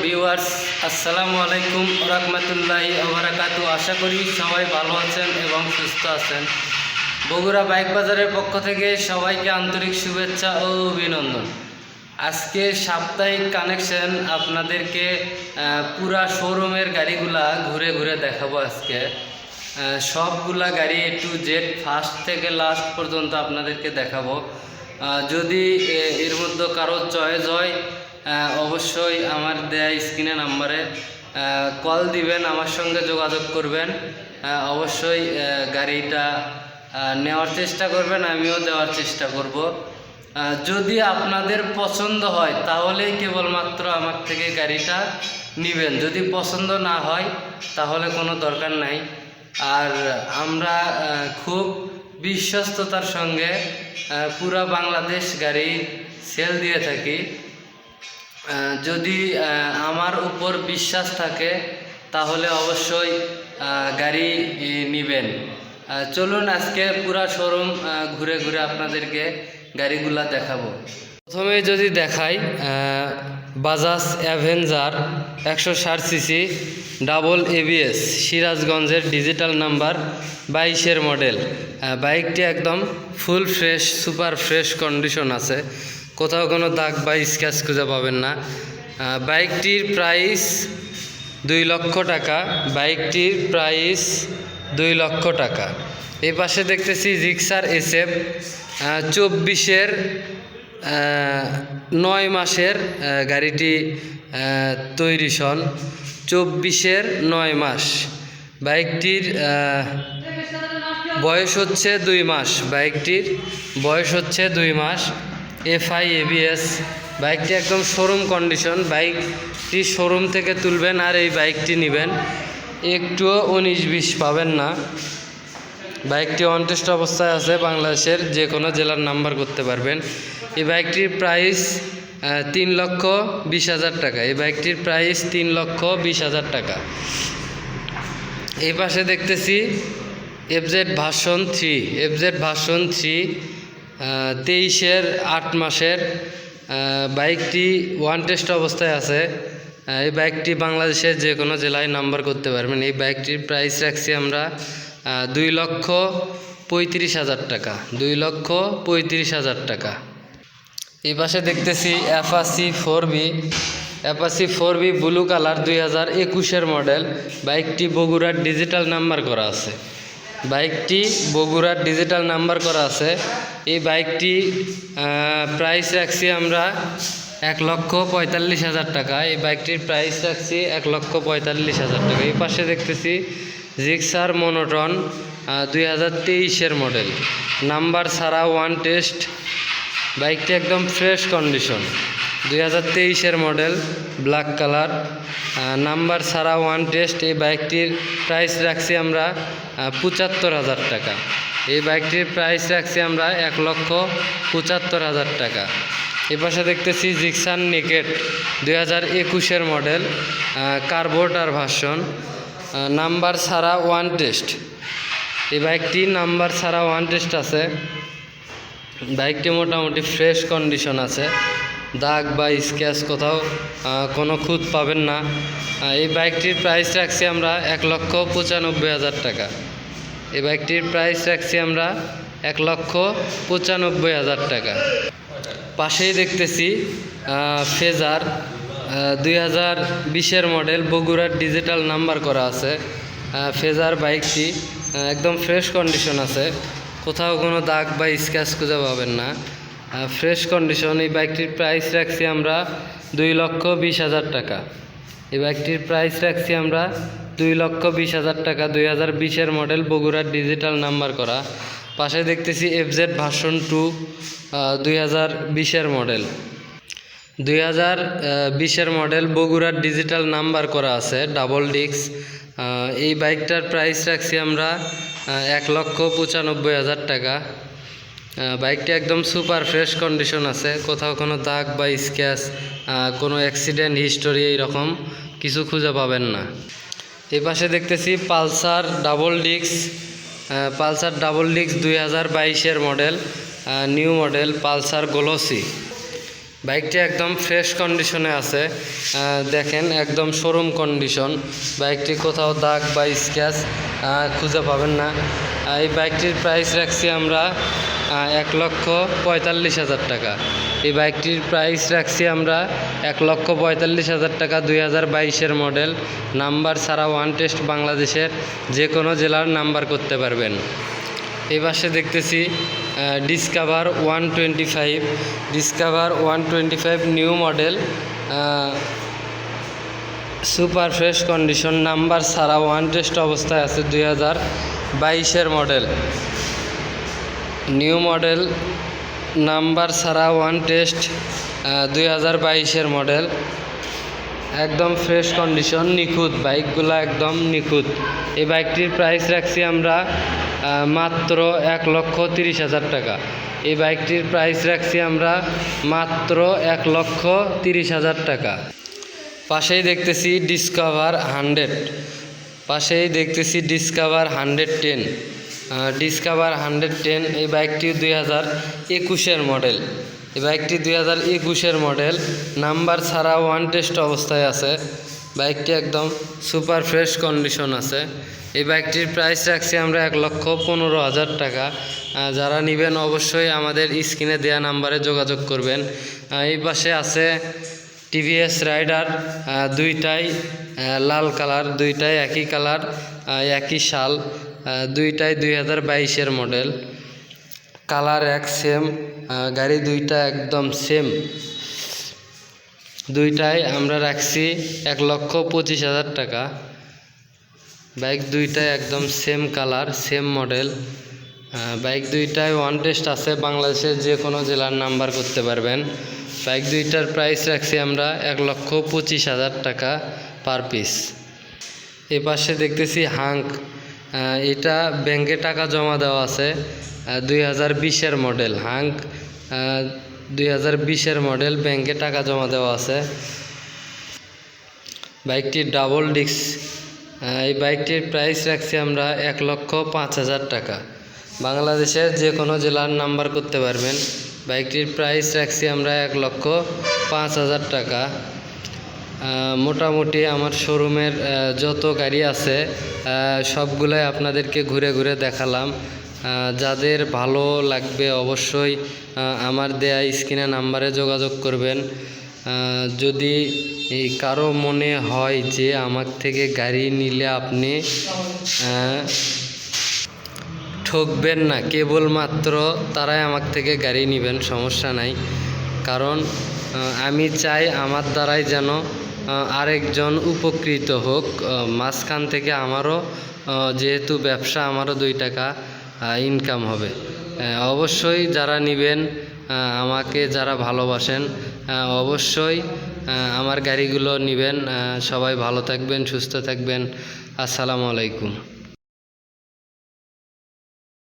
Viewers, আসসালামু আলাইকুম রাহমাতুল্লাহি ওয়া বারাকাতুহু। আশা করি সবাই ভালো আছেন এবং সুস্থ আছেন। বগুড়া বাইক বাজারের পক্ষ থেকে সবাইকে আন্তরিক শুভেচ্ছা ও অভিনন্দন। আজকে সাপ্তাহিক কানেকশন আপনাদেরকে পুরা শোরুমের গাড়িগুলা ঘুরে ঘুরে দেখাবো। আজকে সবগুলা গাড়ি A to Z ফার্স্ট থেকে লাস্ট পর্যন্ত আপনাদেরকে দেখাবো। যদি এর মধ্যে কারো চয়েস হয় অবশ্যই আমার দেয়া স্ক্রিনে নাম্বারে কল দিবেন, আমার সঙ্গে যোগাযোগ করবেন। অবশ্যই গাড়িটা নেওয়ার চেষ্টা করবেন, আমিও দেওয়ার চেষ্টা করব। যদি আপনাদের পছন্দ হয় তাহলেই কেবলমাত্র আমার থেকে গাড়িটা নেবেন, যদি পছন্দ না হয় তাহলে কোনো দরকার নাই। আর আমরা খুব বিশ্বস্ততার সঙ্গে পুরা বাংলাদেশ গাড়ি সেল দিয়ে থাকি। যদি আমার উপর বিশ্বাস থাকে তাহলে অবশ্যই গাড়ি নেবেন। চলুন আজকে পুরা শোরুম ঘুরে ঘুরে আপনাদেরকে গাড়িগুলা দেখাবো। প্রথমে যদি দেখাই Bajaj Avenger 160 CC double ABS সিরাজগঞ্জের ডিজিটাল নাম্বার 22-এর মডেল। বাইকটি একদম full fresh, super fresh condition আছে, কোথাও কোনো দাগ বা স্ক্র্যাচ খুঁজে পাবেন না। বাইকটির প্রাইস 2 লক্ষ টাকা। বাইকটির প্রাইস 2 লক্ষ টাকা। এই পাশে দেখতেছি জিক্সার SF 24-এর 9 মাসের গাড়িটি তৈরি সন 24-এর 9 মাস। বাইকটির বয়স হচ্ছে 2 মাস। বাইকটির বয়স হচ্ছে 2 মাস। FI ABS। বাইকটি একদম শোরুম কন্ডিশন। বাইকটি শোরুম থেকে তুলবেন আর এই বাইকটি নেবেন, একটুও 19-20 পাবেন না। বাইকটি অন টেস্ট অবস্থায় আছে, বাংলাদেশের যে কোনো জেলার নাম্বার করতে পারবেন। এই বাইকটির প্রাইস 3,20,000 টাকা। এই বাইকটির প্রাইস 3,20,000 টাকা। এই পাশে দেখতেছি FZ ভার্সন 3। FZ ভার্সন 3 23-এর 8 মাসের। বাইকটি ওয়ান টেস্ট অবস্থায় আছে। এই বাইকটি বাংলাদেশের যে কোনো জেলায় নাম্বার করতে পারবেন। এই বাইকটির প্রাইস রাখছি আমরা 2,35,000 টাকা। 2,35,000 টাকা। এই পাশে দেখতেছি Apache 4B। Apache 4B blue colour 2021-এর মডেল। বাইকটি বগুড়ার ডিজিটাল নাম্বার করা আছে। বাইকটি বগুড়ার ডিজিটাল নাম্বার করা আছে। এই বাইকটি প্রাইস রাখছি আমরা 1,45,000 টাকা। এই বাইকটির প্রাইস রাখছি 1,45,000 টাকা। এই পাশে দেখতেছি জিক্সার মনোটন 2023-এর মডেল, নাম্বার ছাড়া ওয়ান টেস্ট। বাইকটি একদম ফ্রেশ কন্ডিশন, 2023-এর মডেল, ব্ল্যাক কালার, নাম্বার ছাড়া ওয়ান টেস্ট। এই বাইকটির প্রাইস রাখছি আমরা 75,000 টাকা। এই বাইকটির প্রাইস রাখছি আমরা 1,75,000 টাকা। এই পাশে দেখতেছি জিক্সার নেকেট 2021-এর মডেল, কার্বোরেটর ভার্সন, নাম্বার ছাড়া ওয়ান টেস্ট। এই বাইকটি নাম্বার ছাড়া ওয়ান টেস্ট আছে। বাইকটি মোটামুটি ফ্রেশ কন্ডিশন আছে, দাগ বা স্ক্র্যাচ কোথাও কোনো খুঁত পাবেন না। এই বাইকটির প্রাইস রাখছি আমরা 1,95,000 টাকা। এই বাইকটির প্রাইস রাখছি আমরা 1,95,000 টাকা। পাশেই দেখতেছি ফেজার 2020-এর মডেল, বগুড়ার ডিজিটাল নাম্বার করা আছে। ফেজার বাইকটি একদম ফ্রেশ কন্ডিশন আছে, কোথাও কোনো দাগ বা স্ক্র্যাচ খুঁজে পাবেন না, ফ্রেশ কন্ডিশন। এই বাইকটির প্রাইস রাখছি আমরা 2,20,000 টাকা। এই বাইকটির প্রাইস রাখছি আমরা 2,20,000 টাকা। 2020-এর মডেল, বগুড়ার ডিজিটাল নাম্বার করা। পাশে দেখতেছি FZ ভার্সন 2 2020-এর মডেল। 2020-এর মডেল, বগুড়ার ডিজিটাল নাম্বার করা আছে, ডাবল ডিস্ক। এই বাইকটার প্রাইস রাখছি আমরা 1,95,000 টাকা। বাইকটি একদম সুপার ফ্রেশ কন্ডিশন আছে, কোথাও কোনো দাগ বা স্ক্র্যাচ, কোনো অ্যাক্সিডেন্ট হিস্টোরি এইরকম কিছু খুঁজে পাবেন না। এই পাশে দেখতেছি Pulsar double disc. Pulsar double disc 2022-এর model, new model Pulsar glossy. বাইকটি একদম ফ্রেশ কন্ডিশনে আছে, দেখেন একদম শোরুম কন্ডিশন। বাইকটি কোথাও দাগ বা স্ক্র্যাচ খুঁজে পাবেন না। এই বাইকটির প্রাইস রাখছি আমরা 1,45,000 টাকা। এই বাইকটির প্রাইস রাখছি আমরা 1,45,000 টাকা। 2022-এর মডেল, নাম্বার ছাড়া ওয়ান টেস্ট, বাংলাদেশের যে কোনো জেলার নাম্বার করতে পারবেন। এই পাশে দেখতেছি discover 125 new model, super fresh condition, number ছাড়া ওয়ান টেস্ট অবস্থায় আছে। 2022-এর মডেল, নিউ মডেল, নাম্বার ছাড়া ওয়ান টেস্ট, 2022-এর মডেল, একদম ফ্রেশ কন্ডিশন, নিখুঁত, বাইকগুলো একদম নিখুঁত। এই বাইকটির প্রাইস রাখছি আমরা মাত্র 1,30,000 টাকা। এই বাইকটির প্রাইস রাখছি আমরা মাত্র 1,30,000 টাকা। পাশেই দেখতেছি ডিসকভার 110, ডিসকভার 110। এই বাইকটি 2021-এর মডেল। এই বাইকটি 2021-এর মডেল, নাম্বার ছাড়া ওয়ান টেস্ট অবস্থায় আছে। বাইকটি একদম সুপার ফ্রেশ কন্ডিশন আছে। এই বাইকটির প্রাইস রাখছি আমরা 1,15,000 টাকা। যারা নেবেন অবশ্যই আমাদের স্ক্রিনে দেওয়া নাম্বারে যোগাযোগ করবেন। এই পাশে আছে টিভিএস রাইডার, দুইটাই লাল কালার, দুইটাই একই কালার, একই সাল, দুইটাই 2022-এর মডেল, কালার এক সেম, গাড়ি দুইটা একদম সেম। দুইটাই আমরা রাখছি 1,25,000 টাকা। বাইক দুইটাই একদম same colour, same model. Bike দুইটাই ওয়ান টেস্ট আছে, বাংলাদেশের যে কোনো জেলার নাম্বার করতে পারবেন। বাইক দুইটার প্রাইস রাখছি আমরা 1,25,000 টাকা পার পিস। এ পাশে দেখতেছি হাঙ্ক, এটা ব্যাংকে টাকা জমা দেওয়া আছে। 2020-এর মডেল হাঙ্ক, 2020-এর মডেল, ব্যাংকে টাকা জমা দেওয়া আছে। বাইকটি ডাবল ডিস্ক। এই বাইকটির প্রাইস রাখছি আমরা 1,05,000 টাকা। বাংলাদেশের যে কোনো জেলার নাম্বার করতে পারবেন। বাইকটির প্রাইস রাখছি আমরা 1,05,000 টাকা। মোটামুটি আমার শোরুমের যত গাড়ি আছে সবগুলোই আপনাদেরকে ঘুরে ঘুরে দেখালাম। যাদের ভালো লাগবে অবশ্যই আমার দেয়া স্ক্রিনে নাম্বারে যোগাযোগ করবেন। যদি কারো মনে হয় যে আমার থেকে গাড়ি নিলে আপনি ঠকবেন না, কেবলমাত্র তারাই আমার থেকে গাড়ি নেবেন, সমস্যা নাই। কারণ আমি চাই আমার দ্বারাই যেন আরেকজন উপকৃত হোক। মাঝখান থেকে আমারও যেহেতু ব্যবসা, আমারও 2 টাকা ইনকাম হবে। অবশ্যই যারা নেবেন, আমাকে যারা ভালোবাসেন, অবশ্যই আমার গাড়িগুলো নেবেন। সবাই ভালো থাকবেন, সুস্থ থাকবেন। আসসালামু আলাইকুম।